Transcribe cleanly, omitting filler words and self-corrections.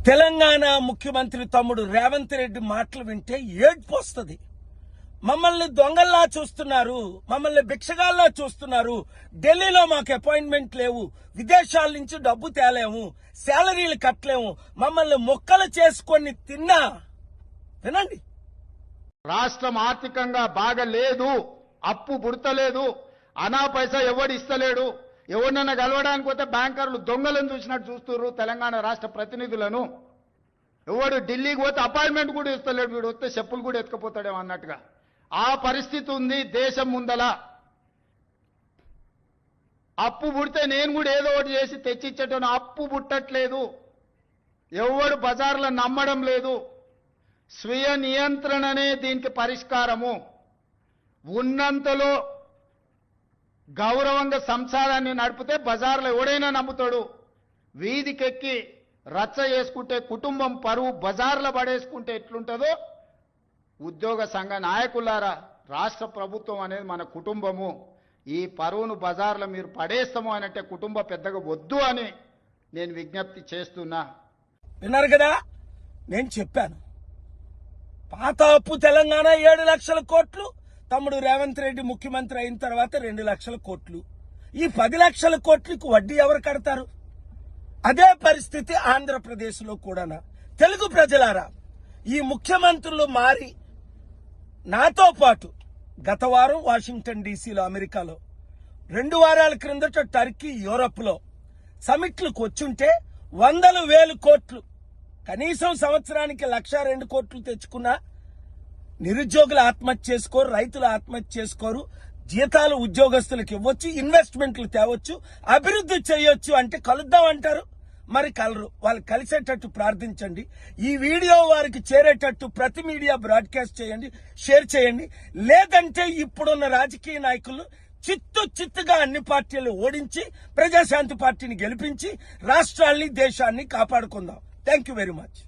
తెలంగాణ ముఖ్యమంత్రి తమ్ముడు రేవంత్ రెడ్డి మాటలు వింటే ఏడ్పు వస్తుంది. మమ్మల్ని దొంగల్లా చూస్తున్నారు, మమ్మల్ని భిక్షగాల్లా చూస్తున్నారు, ఢిల్లీలో మాకు అపాయింట్మెంట్ లేవు, విదేశాల నుంచి డబ్బు తేలేము, శాలరీలు కట్టలేము, మమ్మల్ని మొక్కలు చేసుకొని తిన్నా. వినండి, రాష్ట్రం ఆర్థికంగా బాగా లేదు, అప్పు పుడతలేదు, అనా పైసా ఎవడు ఇస్తలేడు. ఎవరినైనా కలవడానికి పోతే బ్యాంకర్లు దొంగలను చూసినట్టు చూస్తున్నారు తెలంగాణ రాష్ట్ర ప్రతినిధులను. ఎవడు ఢిల్లీకి పోతే అపాయింట్మెంట్ కూడా ఇస్తలేడు, వీడు వస్తే చెప్పులు కూడా ఎత్తుకపోతాడేమో అన్నట్టుగా ఆ పరిస్థితి ఉంది దేశం ముందల. అప్పు పుడితే నేను కూడా ఏదో ఒకటి చేసి తెచ్చిచ్చేటోను, అప్పు పుట్టట్లేదు, ఎవడు బజార్లో నమ్మడం లేదు. స్వీయ నియంత్రణనే దీనికి పరిష్కారము. ఉన్నంతలో గౌరవంగా సంసారాన్ని నడిపితే బజార్లో ఎవడైనా నమ్ముతాడు. వీధికెక్కి రచ్చ చేసుకుంటే కుటుంబం పరువు బజార్లో పడేసుకుంటే ఎట్లుంటుందో, ఉద్యోగ సంఘ నాయకులారా, రాష్ట్ర ప్రభుత్వం అనేది మన కుటుంబము. ఈ పరువును బజార్లో మీరు పడేస్తాము అనంటే కుటుంబ పెద్దగా వద్దు అని నేను విజ్ఞప్తి చేస్తున్నా. విన్నారు కదా, నేను చెప్పాను. పాత అప్పు తెలంగాణ 7 లక్షల కోట్లు, తమ్ముడు రేవంత్ రెడ్డి ముఖ్యమంత్రి అయిన తర్వాత 2 లక్షల కోట్లు. ఈ 10 లక్షల కోట్లకు వడ్డీ ఎవరు కడతారు? అదే పరిస్థితి ఆంధ్రప్రదేశ్ లో కూడా. తెలుగు ప్రజలారా, ఈ ముఖ్యమంత్రులు మారి నాతో పాటు గత వారం వాషింగ్టన్ డీసీలో, అమెరికాలో, 2 వారాల క్రిందట టర్కీ, యూరప్ లో సమిట్లకు వచ్చుంటే 100,000 కోట్లు, కనీసం సంవత్సరానికి 1,02 కోట్లు తెచ్చుకున్నా నిరుద్యోగులు ఆత్మహత్య చేసుకోరు, రైతులు ఆత్మహత్య చేసుకోరు, జీతాలు ఉద్యోగస్తులకు ఇవ్వచ్చు, ఇన్వెస్ట్మెంట్లు తేవచ్చు, అభివృద్ధి చేయొచ్చు. అంటే కలుద్దాం అంటారు, మరి కలరు. వాళ్ళు కలిసేటట్టు ప్రార్థించండి. ఈ వీడియో వారికి చేరేటట్టు ప్రతి మీడియా బ్రాడ్కాస్ట్ చేయండి, షేర్ చేయండి. లేదంటే ఇప్పుడున్న రాజకీయ నాయకులు చిత్తుగా అన్ని పార్టీలు ఓడించి ప్రజాశాంతి పార్టీని గెలిపించి రాష్ట్రాల్ని, దేశాన్ని కాపాడుకుందాం. Thank you very much.